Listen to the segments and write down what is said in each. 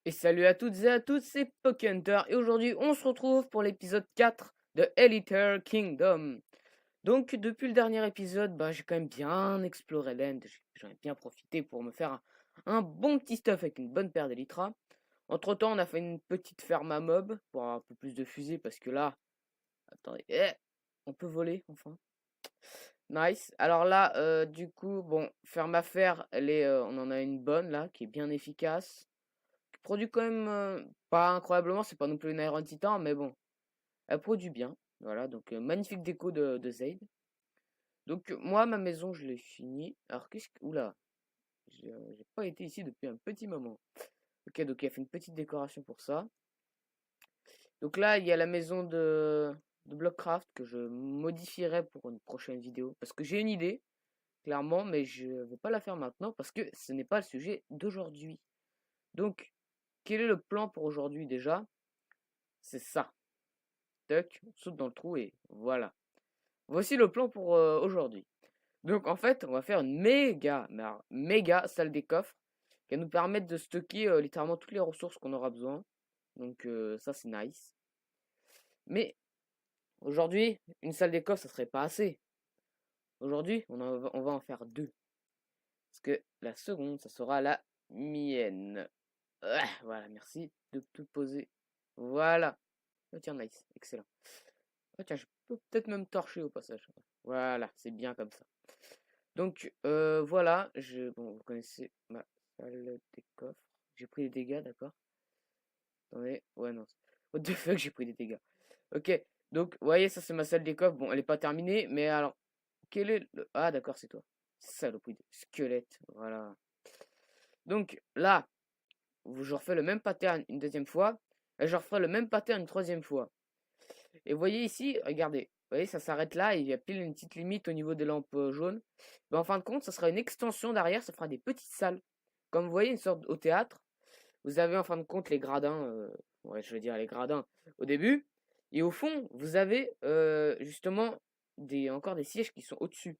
Et salut à toutes et à tous, c'est PokéHunter et aujourd'hui on se retrouve pour l'épisode 4 de Elite Kingdom. Donc depuis le dernier épisode, j'ai quand même bien exploré l'end, j'en ai bien profité pour me faire un bon petit stuff avec une bonne paire d'Elytra. Entre temps on a fait une petite ferme à mob pour avoir un peu plus de fusées parce que là, attendez, on peut voler enfin. Nice. Alors là, du coup, bon, ferme à faire, on en a une bonne là qui est bien efficace. Produit quand même pas incroyablement, c'est pas non plus une Iron Titan, mais bon, elle produit bien. Voilà, donc magnifique déco de Zaid. Donc moi, ma maison, je l'ai finie. Alors qu'est-ce que... Oula, j'ai pas été ici depuis un petit moment. Ok, donc il a fait une petite décoration pour ça. Donc là, il y a la maison de Blockcraft que je modifierai pour une prochaine vidéo. Parce que j'ai une idée, clairement, mais je vais pas la faire maintenant parce que ce n'est pas le sujet d'aujourd'hui. Donc, quel est le plan pour aujourd'hui déjà? C'est ça. Tac, on saute dans le trou et voilà. Voici le plan pour aujourd'hui. Donc en fait, on va faire une méga salle des coffres qui va nous permettre de stocker littéralement toutes les ressources qu'on aura besoin. Donc ça c'est nice. Mais aujourd'hui, une salle des coffres, ça serait pas assez. Aujourd'hui, on va en faire deux. Parce que la seconde, ça sera la mienne. Voilà, merci de tout poser. Voilà. Oh, tiens, nice, excellent. Oh, tiens, je peux peut-être même torcher au passage. Voilà, c'est bien comme ça. Donc, voilà, bon, vous connaissez ma salle des coffres. J'ai pris des dégâts, d'accord? Attendez, ouais, non. What the fuck, j'ai pris des dégâts. Ok, donc, vous voyez, ça c'est ma salle des coffres. Bon, elle est pas terminée, mais alors, quel est le... Ah, d'accord, c'est toi. Saloperie de squelette, voilà. Donc, là, je refais le même pattern une deuxième fois, et je referai le même pattern une troisième fois. Et vous voyez ici, regardez, vous voyez, ça s'arrête là, il y a pile une petite limite au niveau des lampes jaunes. Mais en fin de compte, ça sera une extension derrière, ça fera des petites salles. Comme vous voyez, une sorte au théâtre. Vous avez en fin de compte les gradins, ouais, je veux dire les gradins au début. Et au fond, vous avez justement encore des sièges qui sont au-dessus.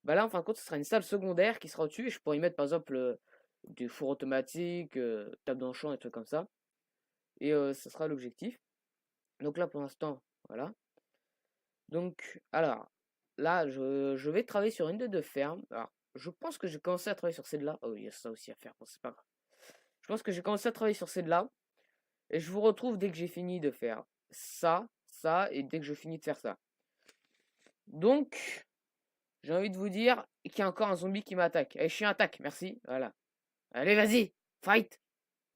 Bah là, en fin de compte, ce sera une salle secondaire qui sera au-dessus. Et je pourrais y mettre par exemple des fours automatiques, table d'enchant, et trucs comme ça. Et ça sera l'objectif. Donc là, pour l'instant, voilà. Donc, alors, là, je vais travailler sur une des deux fermes. Alors, je pense que j'ai commencé à travailler sur celle-là. Oh, il y a ça aussi à faire, bon, c'est pas grave. Je pense que j'ai commencé à travailler sur celle-là. Et je vous retrouve dès que j'ai fini de faire ça, et dès que je finis de faire ça. Donc, j'ai envie de vous dire qu'il y a encore un zombie qui m'attaque. Allez, chien attaque, merci, voilà. Allez, vas-y, fight.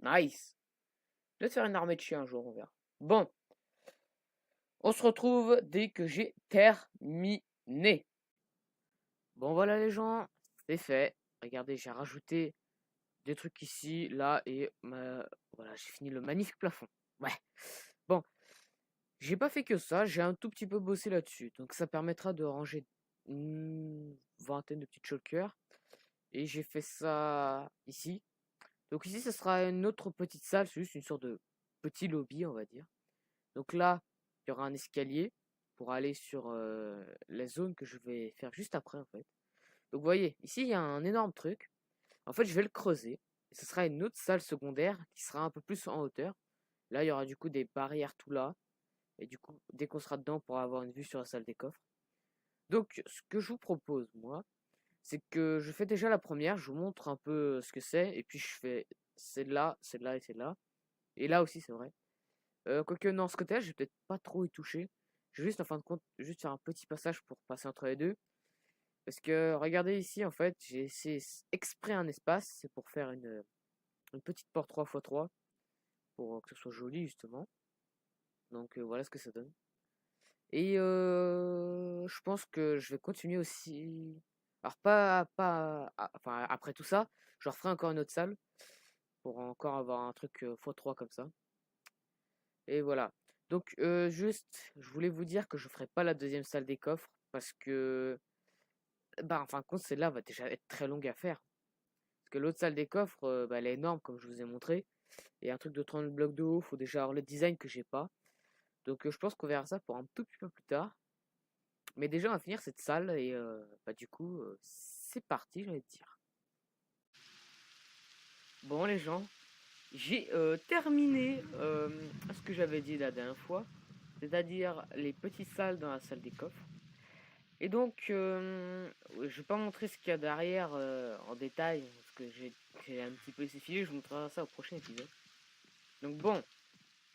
Nice. Je vais te faire une armée de chiens un jour, on verra. Bon, on se retrouve dès que j'ai terminé. Bon voilà les gens, c'est fait. Regardez, j'ai rajouté des trucs ici, là, et voilà, j'ai fini le magnifique plafond. Ouais. Bon, j'ai pas fait que ça, j'ai un tout petit peu bossé là-dessus. Donc ça permettra de ranger une vingtaine de petites shulkers. Et j'ai fait ça ici. Donc ici, ce sera une autre petite salle, c'est juste une sorte de petit lobby, on va dire. Donc là, il y aura un escalier pour aller sur la zone que je vais faire juste après, en fait. Donc vous voyez, ici, il y a un énorme truc. En fait, je vais le creuser. Et ce sera une autre salle secondaire qui sera un peu plus en hauteur. Là, il y aura du coup des barrières tout là. Et du coup, dès qu'on sera dedans, on pourra avoir une vue sur la salle des coffres. Donc, ce que je vous propose, moi, c'est que je fais déjà la première. Je vous montre un peu ce que c'est. Et puis, je fais celle-là, celle-là et celle-là. Et là aussi, c'est vrai. Quoique, non, ce côté-là, je vais peut-être pas trop y toucher. Je vais juste, en fin de compte, juste faire un petit passage pour passer entre les deux. Parce que, regardez ici, en fait, j'ai essayé exprès un espace. C'est pour faire une petite porte 3x3 pour que ce soit joli justement. Donc voilà ce que ça donne. Et je pense que je vais continuer aussi. Alors enfin après tout ça, je referai encore une autre salle pour encore avoir un truc x3 comme ça. Et voilà. Donc juste, je voulais vous dire que je ferai pas la deuxième salle des coffres parce que en fin de compte celle-là va déjà être très longue à faire. Parce que l'autre salle des coffres, elle est énorme comme je vous ai montré. Et un truc de 30 blocs de haut, faut déjà avoir le design que j'ai pas. Donc je pense qu'on verra ça pour un tout petit peu plus tard. Mais déjà on va finir cette salle et du coup c'est parti j'ai envie de dire. Bon les gens, j'ai terminé ce que j'avais dit la dernière fois, c'est-à-dire les petites salles dans la salle des coffres. Et donc, je vais pas montrer ce qu'il y a derrière en détail, parce que j'ai un petit peu essayé, je vous montrerai ça au prochain épisode. Donc bon,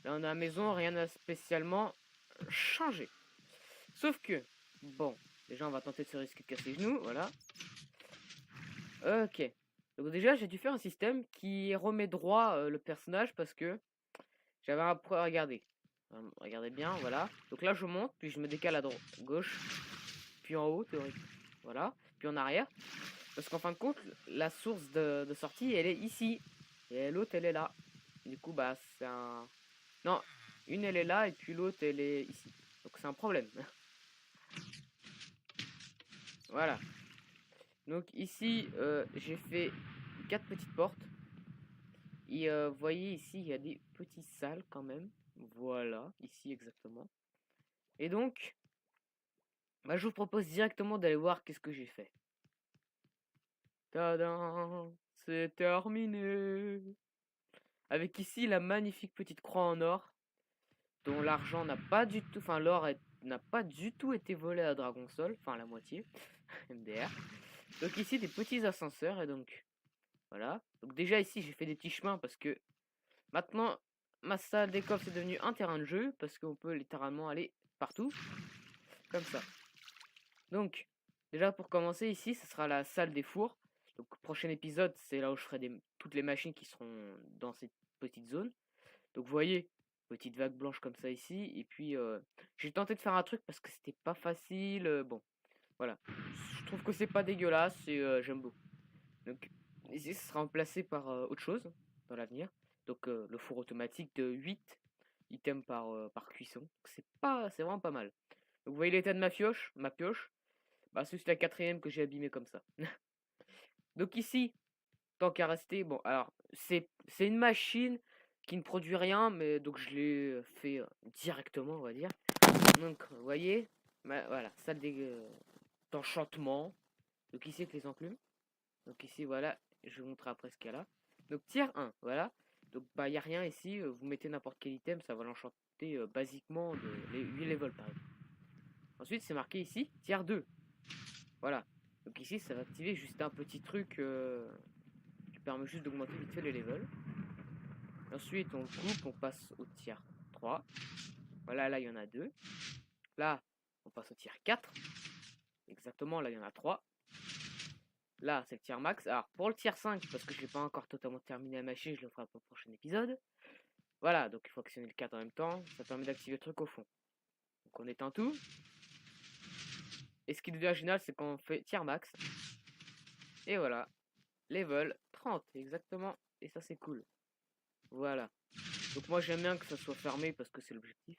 là on est à la maison, rien n'a spécialement changé. Sauf que, bon, déjà on va tenter de se risquer de casser les genoux, voilà. Ok. Donc déjà j'ai dû faire un système qui remet droit le personnage parce que j'avais un peu à regarder. Regardez bien, voilà. Donc là je monte, puis je me décale à droite, gauche, puis en haut, théoriquement. Voilà. Puis en arrière. Parce qu'en fin de compte, la source de sortie, elle est ici. Et l'autre, elle est là. Du coup, bah, c'est un... Non, une, elle est là, et puis l'autre, elle est ici. Donc c'est un problème. Voilà. Donc ici, j'ai fait 4 petites portes. Et vous voyez ici, il y a des petites salles quand même. Voilà, ici exactement. Et donc, bah, je vous propose directement d'aller voir qu'est-ce que j'ai fait. Tadam! C'est terminé! Avec ici la magnifique petite croix en or, dont l'argent n'a pas du tout, enfin l'or n'a pas du tout été volé à Dragonsol, enfin la moitié, MDR. Donc ici des petits ascenseurs, et donc voilà. Donc déjà ici j'ai fait des petits chemins parce que maintenant ma salle des coffres c'est devenu un terrain de jeu, parce qu'on peut littéralement aller partout, comme ça. Donc déjà pour commencer ici, ce sera la salle des fours. Donc prochain épisode, c'est là où je ferai toutes les machines qui seront dans cette petite zone. Donc vous voyez, petite vague blanche comme ça ici. Et puis j'ai tenté de faire un truc parce que c'était pas facile. Bon, voilà. Je trouve que c'est pas dégueulasse et j'aime beaucoup. Donc ici, ce sera remplacé par autre chose dans l'avenir. Donc le four automatique de 8 items par cuisson. C'est vraiment pas mal. Donc vous voyez l'état de ma pioche. Bah c'est la quatrième que j'ai abîmée comme ça. Donc ici, tant qu'à rester, bon, alors, c'est une machine qui ne produit rien, mais donc je l'ai fait directement, on va dire. Donc, vous voyez, voilà, salle d'enchantement. Donc ici, avec les enclumes. Donc ici, voilà, je vais vous montrer après ce qu'il y a là. Donc, tiers 1, voilà. Donc, bah, il n'y a rien ici. Vous mettez n'importe quel item, ça va l'enchanter basiquement de les 8 levels, par exemple. Ensuite, c'est marqué ici, tiers 2. Voilà. Donc ici, ça va activer juste un petit truc qui permet juste d'augmenter vite fait les levels. Ensuite, on coupe, on passe au tiers 3. Voilà, là, il y en a 2. Là, on passe au tiers 4. Exactement, là, il y en a 3. Là, c'est le tiers max. Alors, pour le tiers 5, parce que je n'ai pas encore totalement terminé la machine, je le ferai pour le prochain épisode. Voilà, donc il faut actionner le 4 en même temps. Ça permet d'activer le truc au fond. Donc, on éteint tout. Et ce qui devient génial, c'est qu'on fait tiers max. Et voilà, level 30, exactement. Et ça, c'est cool. Voilà. Donc, moi, j'aime bien que ça soit fermé parce que c'est l'objectif.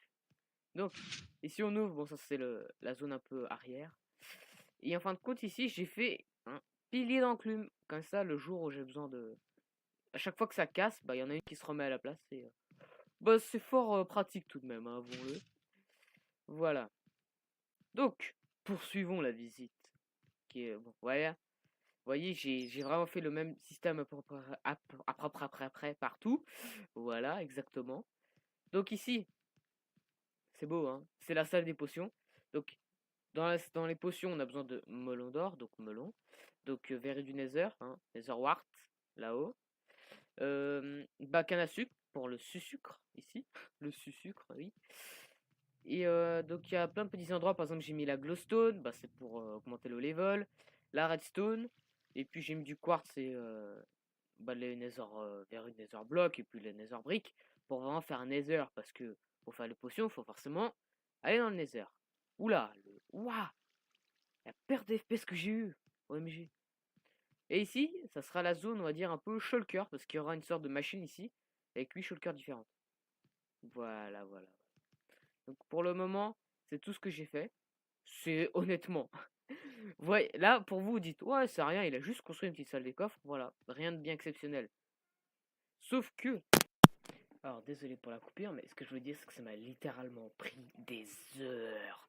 Donc, ici on ouvre, bon ça c'est la zone un peu arrière. Et en fin de compte ici j'ai fait un pilier d'enclume. Comme ça le jour où j'ai besoin de... À chaque fois que ça casse, bah il y en a une qui se remet à la place. Et, bah c'est fort pratique tout de même, hein, avouons-le. Voilà. Donc, poursuivons la visite. Qui est, bon, voilà. Vous voyez, j'ai vraiment fait le même système après partout. Voilà, exactement. Donc ici, c'est beau, hein. C'est la salle des potions. Donc dans les potions, on a besoin de melon d'or, donc melon. Donc verre du Nether, hein, Nether Wart, là-haut. Canne à sucre pour le sucre, ici. Le sucre, oui. Et donc il y a plein de petits endroits, par exemple j'ai mis la glowstone, bah, c'est pour augmenter le level. La redstone, et puis j'ai mis du quartz et les nether, verrues de nether block, et puis les nether brick, pour vraiment faire un nether, parce que pour faire les potions, il faut forcément aller dans le nether. Oula, ouah, la perte d'FPS que j'ai eu. OMG. Et ici, ça sera la zone, on va dire, un peu shulker, parce qu'il y aura une sorte de machine ici, avec 8 shulkers différentes. Voilà, voilà. Donc pour le moment, c'est tout ce que j'ai fait. C'est honnêtement. Ouais, là, pour vous, vous dites, ouais, c'est rien, il a juste construit une petite salle des coffres. Voilà, rien de bien exceptionnel. Sauf que. Alors, désolé pour la coupure, mais ce que je veux dire, c'est que ça m'a littéralement pris des heures.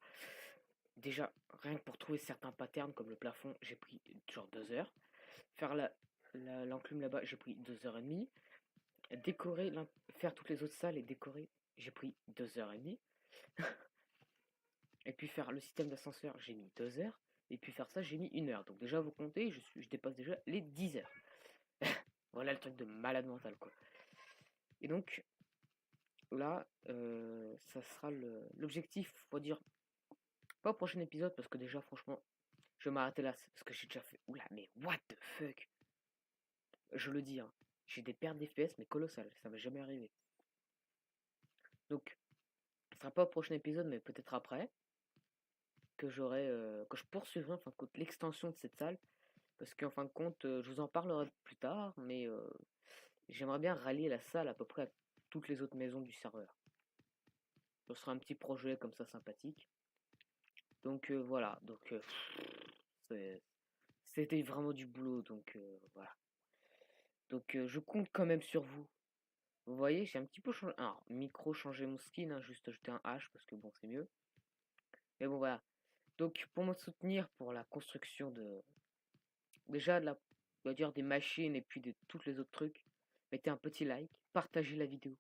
Déjà, rien que pour trouver certains patterns, comme le plafond, j'ai pris genre 2 heures. Faire l'enclume là-bas, j'ai pris 2h30. décorer, faire toutes les autres salles et décorer, j'ai pris 2h30. Et puis faire le système d'ascenseur, j'ai mis 2 heures. Et puis faire ça, j'ai mis 1 heure. Donc déjà, vous comptez, je dépasse déjà les 10 heures. Voilà le truc de malade mental, quoi. Et donc, là, ça sera l'objectif, faut dire, pas au prochain épisode, parce que déjà, franchement, je vais m'arrêter là, parce que j'ai déjà fait, oula, mais what the fuck. Je le dis, hein, j'ai des pertes d'FPS, mais colossales, ça m'est jamais arrivé. Donc, ce sera pas au prochain épisode, mais peut-être après, que que je poursuivrai, en fin de compte, l'extension de cette salle, parce qu'en fin de compte, je vous en parlerai plus tard, mais j'aimerais bien rallier la salle à peu près à toutes les autres maisons du serveur. Ce sera un petit projet comme ça sympathique. Donc voilà, donc c'était vraiment du boulot, donc voilà. Donc je compte quand même sur vous. Vous voyez, j'ai un petit peu changé. Alors, micro, changé mon skin, hein, juste ajouter un H parce que bon, c'est mieux. Mais bon, voilà. Donc pour me soutenir pour la construction de. Déjà, on va dire des machines et puis de tous les autres trucs, mettez un petit like, partagez la vidéo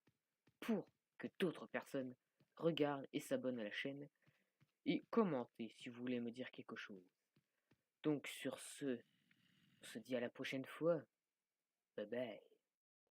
pour que d'autres personnes regardent et s'abonnent à la chaîne. Et commentez si vous voulez me dire quelque chose. Donc sur ce, on se dit à la prochaine fois. Bye bye.